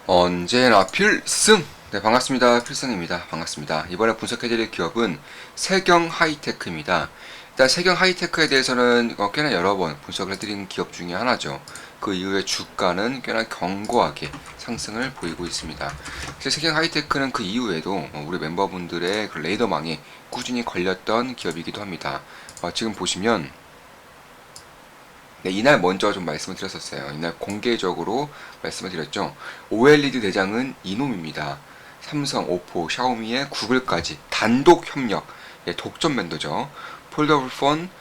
언제나 필승! 네, 반갑습니다. 필승입니다. 반갑습니다. 이번에 분석해드릴 기업은 세경 하이테크입니다. 일단 세경 하이테크에 대해서는 꽤나 여러 번 분석을 해드린 기업 중에 하나죠. 그 이후에 주가는 꽤나 견고하게 상승을 보이고 있습니다. 세경 하이테크는 그 이후에도 우리 멤버분들의 그 레이더망에 꾸준히 걸렸던 기업이기도 합니다. 지금 보시면 네, 이날 먼저 좀 말씀을 드렸었어요. 이날 공개적으로 말씀을 드렸죠. OLED 대장은 이놈입니다. 삼성, 오포, 샤오미의 구글까지 단독 협력, 독점 밴더죠. 폴더블 폰,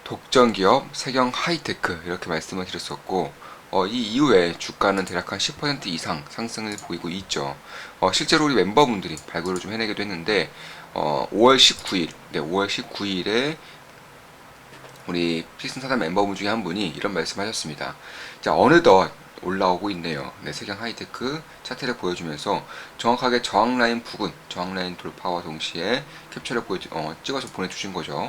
독점 기업, 세경 하이테크 이렇게 말씀을 드렸었고 이 이후에 주가는 대략 한 10% 이상 상승을 보이고 있죠. 실제로 우리 멤버분들이 발굴을 좀 해내기도 했는데 5월 19일, 네, 5월 19일에 우리 필승 사단 멤버분 중에 한 분이 이런 말씀하셨습니다. 자, 어느덧 올라오고 있네요. 네, 세경 하이테크 차트를 보여주면서 정확하게 저항 라인 부근, 저항 라인 돌파와 동시에 캡처를 찍어서 보내주신 거죠.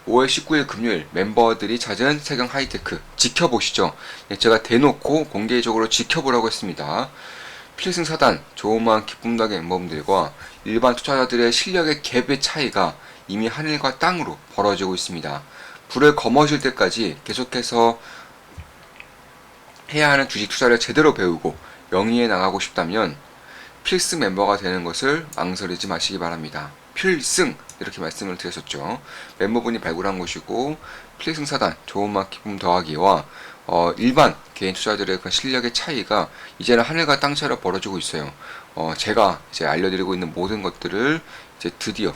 5월 19일 금요일 멤버들이 찾은 세경 하이테크 지켜보시죠. 제가 대놓고 공개적으로 지켜보라고 했습니다. 필승 사단, 조그만 기쁨나게 멤버분들과 일반 투자자들의 실력의 갭의 차이가 이미 하늘과 땅으로 벌어지고 있습니다. 불을 거머쥘 때까지 계속해서 해야 하는 주식 투자를 제대로 배우고 영위해 나가고 싶다면 필승 멤버가 되는 것을 망설이지 마시기 바랍니다. 필승! 이렇게 말씀을 드렸었죠. 멤버분이 발굴한 것이고 필승 사단, 좋은 맛 기쁨 더하기와 일반 개인 투자들의 그 실력의 차이가 이제는 하늘과 땅 차이로 벌어지고 있어요. 제가 이제 알려드리고 있는 모든 것들을 이제 드디어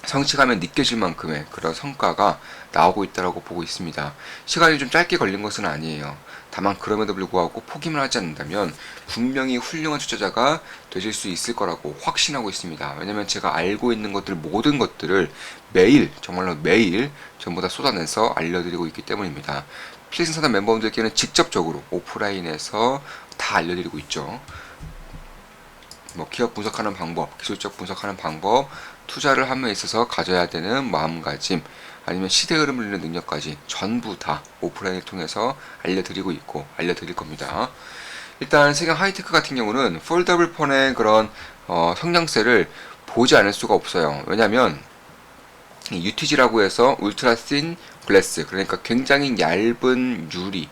성취감에 느껴질 만큼의 그런 성과가 나오고 있다고 보고 있습니다. 시간이 좀 짧게 걸린 것은 아니에요. 다만 그럼에도 불구하고 포기만 하지 않는다면 분명히 훌륭한 투자자가 되실 수 있을 거라고 확신하고 있습니다. 왜냐면 제가 알고 있는 것들 모든 것들을 매일 정말로 매일 전부 다 쏟아내서 알려드리고 있기 때문입니다. 필승 사단 멤버분들께는 직접적으로 오프라인에서 다 알려드리고 있죠. 기업 분석하는 방법, 기술적 분석하는 방법, 투자를 함에 있어서 가져야 되는 마음가짐, 아니면 시대 흐름을 읽는 능력까지 전부 다 오프라인을 통해서 알려드리고 있고 알려드릴 겁니다. 일단 세경 하이테크 같은 경우는 폴더블 폰의 그런 성장세를 보지 않을 수가 없어요. 왜냐하면 UTG라고 해서 울트라 씬 글래스, 그러니까 굉장히 얇은 유리,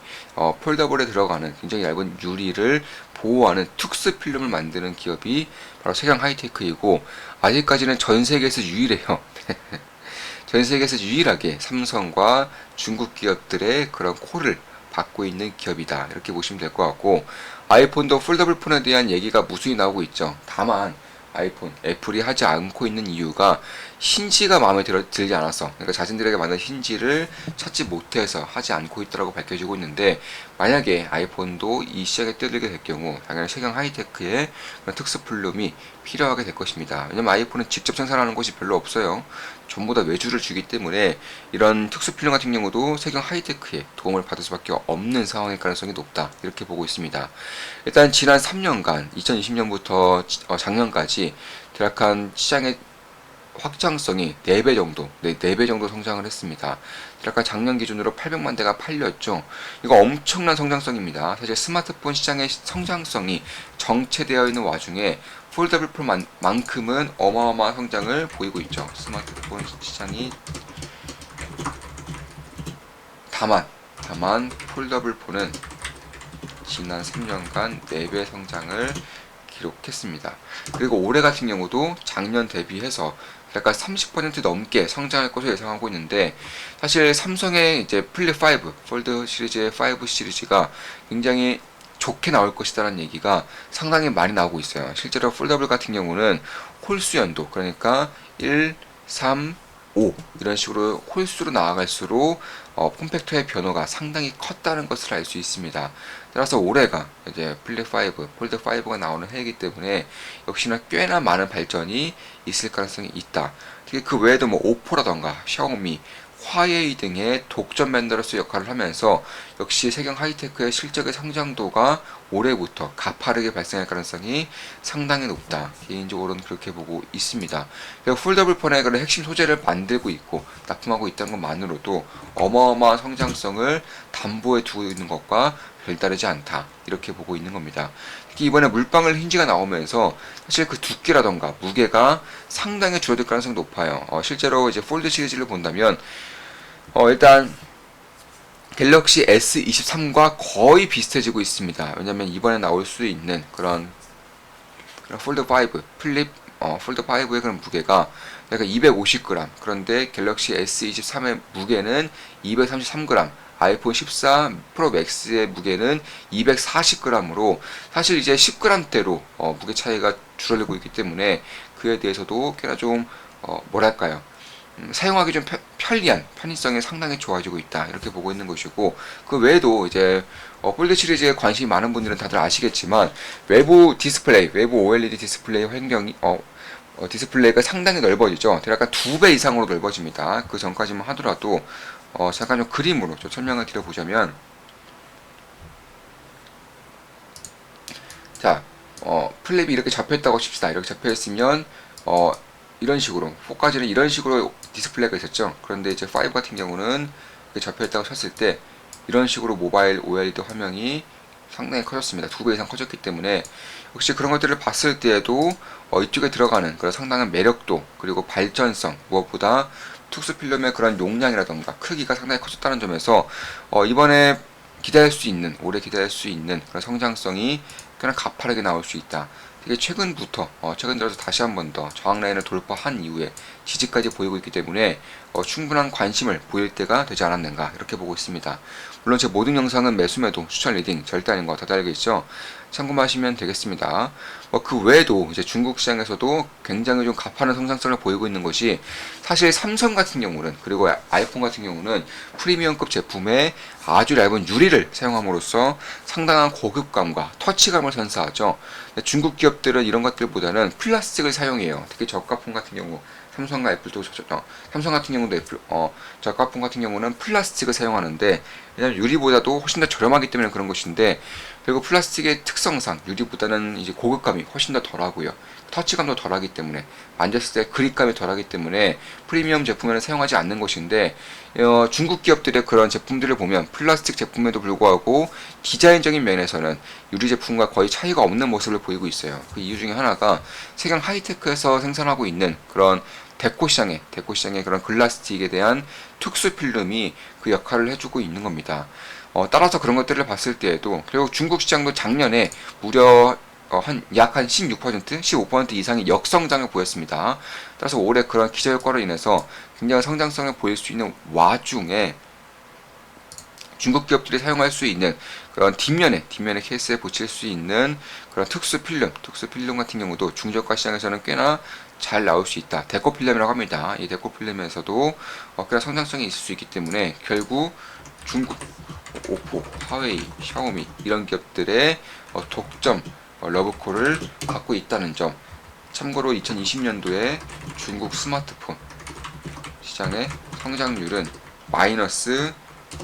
폴더블에 들어가는 굉장히 얇은 유리를 보호하는 특수 필름을 만드는 기업이 바로 세경 하이테크이고, 아직까지는 전 세계에서 유일해요. 전 세계에서 유일하게 삼성과 중국 기업들의 그런 콜을 받고 있는 기업이다, 이렇게 보시면 될 것 같고, 아이폰도 폴더블 폰에 대한 얘기가 무수히 나오고 있죠. 다만 애플이 하지 않고 있는 이유가 힌지가 마음에 들지 않아서, 그러니까 자신들에게 맞는 힌지를 찾지 못해서 하지 않고 있다고 밝혀지고 있는데, 만약에 아이폰도 이 시장에 뛰어들게 될 경우 당연히 세경 하이테크의 그런 특수 필름이 필요하게 될 것입니다. 왜냐면 아이폰은 직접 생산하는 곳이 별로 없어요. 전부 다 외주를 주기 때문에 이런 특수 필름 같은 경우도 세경 하이테크의 도움을 받을 수밖에 없는 상황일 가능성이 높다, 이렇게 보고 있습니다. 일단 지난 3년간 2020년부터 작년까지 대략 한 시장의 확장성이 4배 정도, 4배 정도 성장을 했습니다. 약간 작년 기준으로 800만 대가 팔렸죠. 이거 엄청난 성장성입니다. 사실 스마트폰 시장의 성장성이 정체되어 있는 와중에 폴더블 폰만큼은 어마어마한 성장을 보이고 있죠. 스마트폰 시장이 다만 폴더블 폰은 지난 3년간 4배 성장을 기록했습니다. 그리고 올해 같은 경우도 작년 대비해서 약간 30% 넘게 성장할 것으로 예상하고 있는데, 사실 삼성의 이제 플립 5, 폴드 시리즈의 5 시리즈가 굉장히 좋게 나올 것이다라는 얘기가 상당히 많이 나오고 있어요. 실제로 폴더블 같은 경우는 홀수 연도, 그러니까 1, 3, 5 이런 식으로 홀수로 나아갈수록 폼팩터의 변화가 상당히 컸다는 것을 알 수 있습니다. 따라서 올해가 이제 플립 5, 폴드 5가 나오는 해이기 때문에 역시나 꽤나 많은 발전이 있을 가능성이 있다. 특히 그 외에도 오포라던가 샤오미, 화웨이 등의 독점 밴더로서 역할을 하면서 역시 세경 하이테크의 실적의 성장도가 올해부터 가파르게 발생할 가능성이 상당히 높다. 개인적으로는 그렇게 보고 있습니다. 폴더블 폰의 그런 핵심 소재를 만들고 있고 납품하고 있다는 것만으로도 어마어마한 성장성을 담보에 두고 있는 것과 별다르지 않다. 이렇게 보고 있는 겁니다. 특히 이번에 물방울 힌지가 나오면서 사실 그 두께라던가 무게가 상당히 줄어들 가능성이 높아요. 실제로 이제 폴드 시리즈를 본다면 일단 갤럭시 S23과 거의 비슷해지고 있습니다. 왜냐면 이번에 나올 수 있는 그런 폴드 5, 플립 폴드 5의 그런 무게가 약간 250g. 그런데 갤럭시 S23의 무게는 233g. 아이폰 14 프로 맥스의 무게는 240g으로 사실 이제 10g대로 무게 차이가 줄어들고 있기 때문에 그에 대해서도 꽤나 좀 뭐랄까요? 사용하기 좀 편리한 편의성이 상당히 좋아지고 있다 이렇게 보고 있는 것이고 그 외에도 이제 폴드 시리즈에 관심이 많은 분들은 다들 아시겠지만 외부 디스플레이, 외부 OLED 디스플레이 환경이 디스플레이가 상당히 넓어지죠. 대략 2배 이상으로 넓어집니다. 그 전까지만 하더라도 잠깐 좀 그림으로 좀 설명을 드려보자면 자 플립이 이렇게 잡혀있다고 칩시다. 이렇게 잡혀있으면 이런 식으로 4까지는 이런 식으로 디스플레이가 있었죠. 그런데 이제 5 같은 경우는 이렇게 잡혀있다고 쳤을 때 이런 식으로 모바일 OLED 화면이 상당히 커졌습니다. 2배 이상 커졌기 때문에 역시 그런 것들을 봤을 때에도 이쪽에 들어가는 그런 상당한 매력도 그리고 발전성 무엇보다 특수필름의 그런 용량이라던가 크기가 상당히 커졌다는 점에서 이번에 기대할 수 있는 올해 기대할 수 있는 그런 성장성이 꽤나 가파르게 나올 수 있다. 되게 최근부터 최근 들어서 다시 한 번 더 저항 라인을 돌파한 이후에 지지까지 보이고 있기 때문에 충분한 관심을 보일 때가 되지 않았는가 이렇게 보고 있습니다. 물론 제 모든 영상은 매수매도 추천 리딩 절대 아닌 거 다들 알고 있죠. 참고하시면 되겠습니다. 그 외에도 이제 중국 시장에서도 굉장히 좀 가파른 성장성을 보이고 있는 것이 사실 삼성 같은 경우는 그리고 아이폰 같은 경우는 프리미엄급 제품에 아주 얇은 유리를 사용함으로써 상당한 고급감과 터치감을 선사하죠. 중국 기업들은 이런 것들보다는 플라스틱을 사용해요. 특히 저가폰 같은 경우 삼성과 애플도 삼성 같은 경우도 저가폰 같은 경우는 플라스틱을 사용하는데 왜냐면 유리보다도 훨씬 더 저렴하기 때문에 그런 것인데 그리고 플라스틱의 특성상 유리보다는 이제 고급감이 훨씬 더 덜하고요. 터치감도 덜하기 때문에 만졌을 때 그립감이 덜하기 때문에 프리미엄 제품에는 사용하지 않는 것인데 중국 기업들의 그런 제품들을 보면 플라스틱 제품에도 불구하고 디자인적인 면에서는 유리 제품과 거의 차이가 없는 모습을 보이고 있어요. 그 이유 중에 하나가 세경 하이테크에서 생산하고 있는 그런 데코 시장의 그런 글라스틱에 대한 특수 필름이 그 역할을 해주고 있는 겁니다. 따라서 그런 것들을 봤을 때에도 결국 중국 시장도 작년에 무려 약 한 16%, 15% 이상의 역성장을 보였습니다. 따라서 올해 그런 기저효과로 인해서 굉장히 성장성을 보일 수 있는 와중에 중국 기업들이 사용할 수 있는 그런 뒷면에 케이스에 붙일 수 있는 그런 특수 필름 같은 경우도 중저가 시장에서는 꽤나 잘 나올 수 있다. 데코 필름이라고 합니다. 이 데코 필름에서도 꽤나 성장성이 있을 수 있기 때문에 결국 중국 오포, 화웨이, 샤오미 이런 기업들의 독점 러브콜을 갖고 있다는 점. 참고로 2020년도에 중국 스마트폰 시장의 성장률은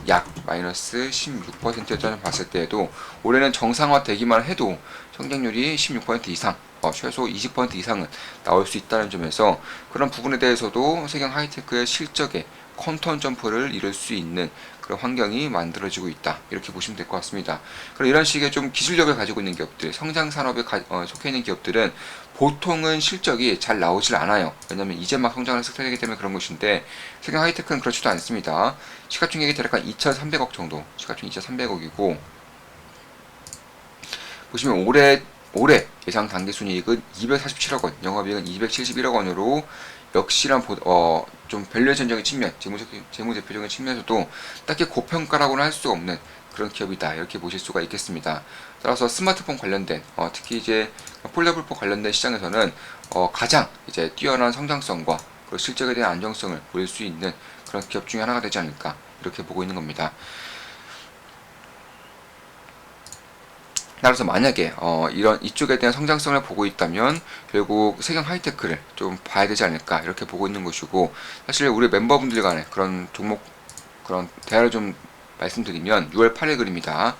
약 마이너스 16%였다는 봤을 때에도 올해는 정상화 되기만 해도 성장률이 16% 이상 최소 20% 이상은 나올 수 있다는 점에서 그런 부분에 대해서도 세경 하이테크의 실적에 퀀텀 점프를 이룰 수 있는 그런 환경이 만들어지고 있다. 이렇게 보시면 될 것 같습니다. 그럼 이런 식의 좀 기술력을 가지고 있는 기업들, 성장 산업에 속해 있는 기업들은 보통은 실적이 잘 나오질 않아요. 왜냐면 이제 막 성장을 시작하기 때문에 그런 것인데 세경 하이테크는 그렇지도 않습니다. 시가총액이 대략 한 2,300억 정도, 시가총액 2,300억이고 보시면 올해 예상 당기순이익은 247억 원, 영업이익은 271억 원으로 역시나 좀 밸류에이션적인 측면, 재무제표적인 측면에서도 딱히 고평가라고는 할 수 없는 그런 기업이다 이렇게 보실 수가 있겠습니다. 따라서 스마트폰 관련된 특히 이제 폴더블폰 관련된 시장에서는 가장 이제 뛰어난 성장성과 그리고 실적에 대한 안정성을 보일 수 있는 그런 기업 중에 하나가 되지 않을까 이렇게 보고 있는 겁니다. 따라서 만약에 이쪽에 대한 성장성을 보고 있다면 결국 세경 하이테크를 좀 봐야 되지 않을까 이렇게 보고 있는 것이고 사실 우리 멤버분들 간에 그런 종목 그런 대화를 좀 말씀드리면 6월 8일 글입니다.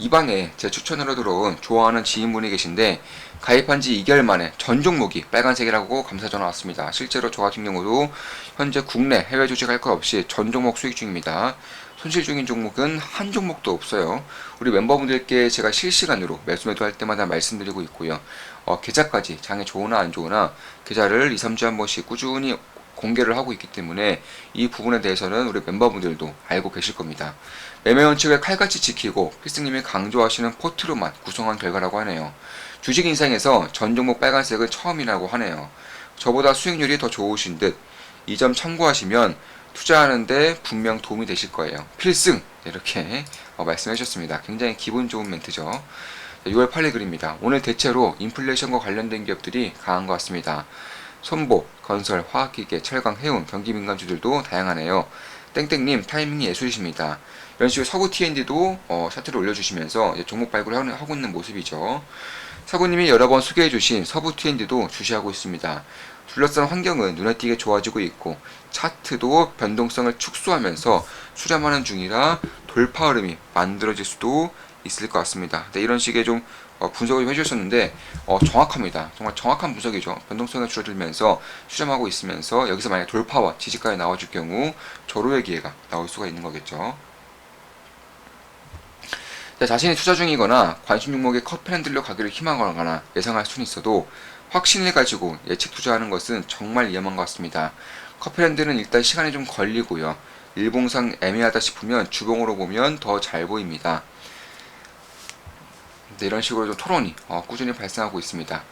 이 방에 제 추천으로 들어온 좋아하는 지인분이 계신데 가입한 지 2개월 만에 전 종목이 빨간색이라고 감사 전화 왔습니다. 실제로 저 같은 경우도 현재 국내 해외 조직할 것 없이 전 종목 수익 중입니다. 손실 중인 종목은 한 종목도 없어요. 우리 멤버분들께 제가 실시간으로 매수 매도할 때마다 말씀드리고 있고요. 계좌까지 장이 좋으나 안 좋으나 계좌를 2, 3주에 한 번씩 꾸준히 공개를 하고 있기 때문에 이 부분에 대해서는 우리 멤버분들도 알고 계실 겁니다. 매매 원칙을 칼같이 지키고 필승님이 강조하시는 포트로만 구성한 결과라고 하네요. 주식 인생에서 전 종목 빨간색은 처음이라고 하네요. 저보다 수익률이 더 좋으신 듯 이 점 참고하시면 투자하는데 분명 도움이 되실 거예요. 필승! 이렇게 말씀해 주셨습니다. 굉장히 기분 좋은 멘트죠. 6월 8일 글입니다. 오늘 대체로 인플레이션과 관련된 기업들이 강한 것 같습니다. 손보, 건설, 화학기계, 철강, 해운, 경기민감주들도 다양하네요. 땡땡님 타이밍이 예술이십니다. 이런 식으로 서구 T&D도 차트를 올려주시면서 종목 발굴을 하고 있는 모습이죠. 사부님이 여러 번 소개해주신 서부 T&D도 주시하고 있습니다. 둘러싼 환경은 눈에 띄게 좋아지고 있고 차트도 변동성을 축소하면서 수렴하는 중이라 돌파 흐름이 만들어질 수도 있을 것 같습니다. 네, 이런 식의 좀 분석을 좀 해주셨는데 정확합니다. 정말 정확한 분석이죠. 변동성이 줄어들면서 수렴하고 있으면서 여기서 만약 돌파와 지지까지 나와줄 경우 절호의 기회가 나올 수가 있는 거겠죠. 자신이 투자 중이거나 관심 종목의 컷트렌드로 가기를 희망하거나 예상할 수는 있어도 확신을 가지고 예측 투자하는 것은 정말 위험한 것 같습니다. 컷트렌드는 일단 시간이 좀 걸리고요. 일봉상 애매하다 싶으면 주봉으로 보면 더 잘 보입니다. 네, 이런 식으로 좀 토론이 꾸준히 발생하고 있습니다.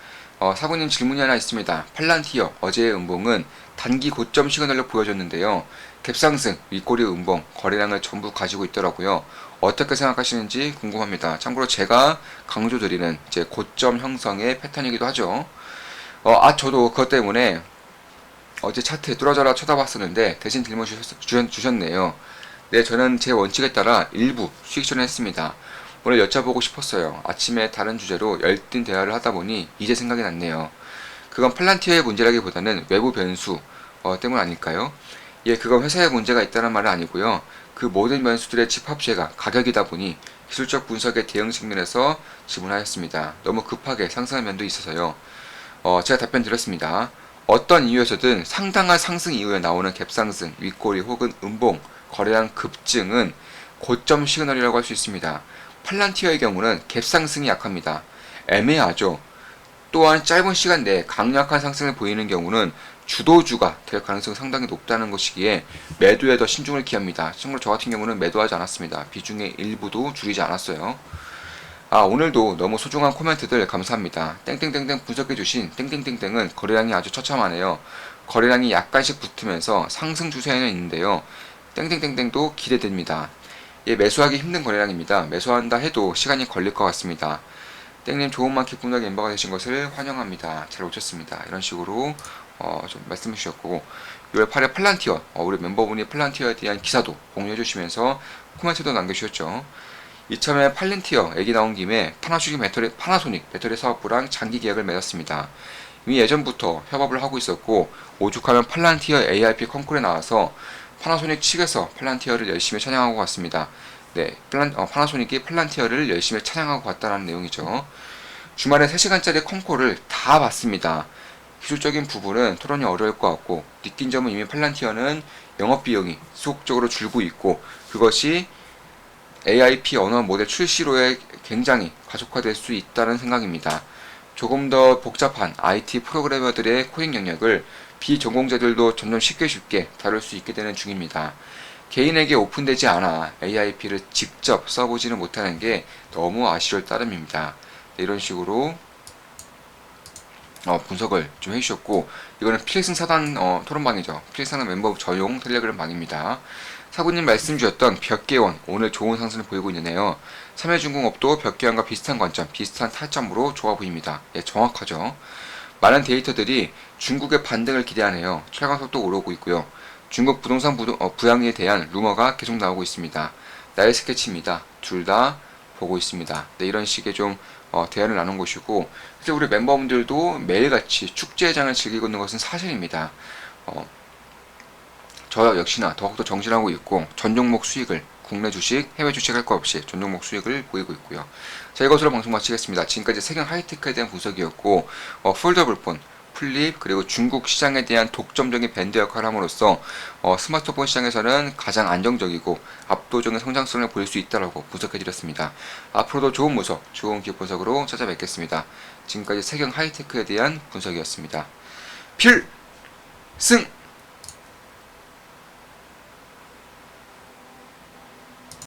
사부님 질문이 하나 있습니다. 팔란티어 어제의 음봉은 단기 고점 시그널로 보여졌는데요. 갭상승, 윗꼬리 음봉, 거래량을 전부 가지고 있더라고요. 어떻게 생각하시는지 궁금합니다. 참고로 제가 강조드리는 이제 고점 형성의 패턴이기도 하죠. 저도 그것 때문에 어제 차트 뚫어져라 쳐다봤었는데 대신 질문 주셨네요. 네, 저는 제 원칙에 따라 일부 수익 실현했습니다. 오늘 여쭤보고 싶었어요. 아침에 다른 주제로 열띤 대화를 하다 보니 이제 생각이 났네요. 그건 팔란티어의 문제라기보다는 외부 변수 때문 아닐까요? 예, 그건 회사의 문제가 있다는 말은 아니고요. 그 모든 변수들의 집합체가 가격이다 보니 기술적 분석의 대응 측면에서 질문하였습니다. 너무 급하게 상승한 면도 있어서요. 제가 답변 드렸습니다. 어떤 이유에서든 상당한 상승 이후에 나오는 갭상승, 윗꼬리 혹은 음봉, 거래량 급증은 고점 시그널이라고 할 수 있습니다. 팔란티어의 경우는 갭상승이 약합니다. 애매하죠. 또한 짧은 시간 내에 강력한 상승을 보이는 경우는 주도주가 될 가능성이 상당히 높다는 것이기에 매도에 더 신중을 기합니다. 참고로 저 같은 경우는 매도하지 않았습니다. 비중의 일부도 줄이지 않았어요. 오늘도 너무 소중한 코멘트들 감사합니다. 땡땡땡땡 분석해주신 땡땡땡땡은 거래량이 아주 처참하네요. 거래량이 약간씩 붙으면서 상승 추세에는 있는데요. 땡땡땡땡도 기대됩니다. 예, 매수하기 힘든 거래량입니다. 매수한다 해도 시간이 걸릴 것 같습니다. 땡님 좋은 기쁨의 멤버가 되신 것을 환영합니다. 잘 오셨습니다. 이런 식으로 좀 말씀해 주셨고 6월 8일 팔란티어 우리 멤버분이 팔란티어에 대한 기사도 공유해 주시면서 코멘트도 남겨주셨죠. 이참에 팔란티어 얘기 나온 김에 파나소닉 배터리 사업부랑 장기 계약을 맺었습니다. 이미 예전부터 협업을 하고 있었고 오죽하면 팔란티어 AIP 컨쿨에 나와서 파나소닉 측에서 팔란티어를 열심히 찬양하고 갔습니다. 네, 파나소닉이 팔란티어를 열심히 찬양하고 갔다는 내용이죠. 주말에 3시간짜리 컨콜을 다 봤습니다. 기술적인 부분은 토론이 어려울 것 같고 느낀 점은 이미 팔란티어는 영업비용이 지속적으로 줄고 있고 그것이 AIP 언어 모델 출시로에 굉장히 가속화될 수 있다는 생각입니다. 조금 더 복잡한 IT 프로그래머들의 코딩 영역을 비전공자들도 점점 쉽게 다룰 수 있게 되는 중입니다. 개인에게 오픈되지 않아 AIP를 직접 써보지는 못하는 게 너무 아쉬울 따름입니다. 네, 이런 식으로 분석을 좀 해주셨고 이거는 필승 사단 토론방이죠. 필승 사단 멤버 저용 텔레그램 방입니다. 사부님 말씀 주셨던 벽계원 오늘 좋은 상승을 보이고 있는데요. 삼해중공업도 벽계원과 비슷한 관점, 비슷한 타점으로 좋아 보입니다. 예, 정확하죠. 많은 데이터들이 중국의 반등을 기대하네요. 철강석도 오르고 있고요. 중국 부동산 부양에 대한 루머가 계속 나오고 있습니다. 나의 스케치입니다. 둘 다 보고 있습니다. 네, 이런 식의 좀 대화를 나눈 것이고 그래서 우리 멤버분들도 매일같이 축제장을 즐기고 있는 것은 사실입니다. 저 역시나 더욱더 정진하고 있고 전 종목 수익을 국내 주식, 해외 주식 할 거 없이 전 종목 수익을 보이고 있고요. 자, 이것으로 방송 마치겠습니다. 지금까지 세경 하이테크에 대한 분석이었고, 폴더블폰, 플립, 그리고 중국 시장에 대한 독점적인 밴드 역할을 함으로써 스마트폰 시장에서는 가장 안정적이고 압도적인 성장성을 보일 수 있다고 분석해드렸습니다. 앞으로도 좋은 분석, 좋은 기업 분석으로 찾아뵙겠습니다. 지금까지 세경 하이테크에 대한 분석이었습니다. 필승!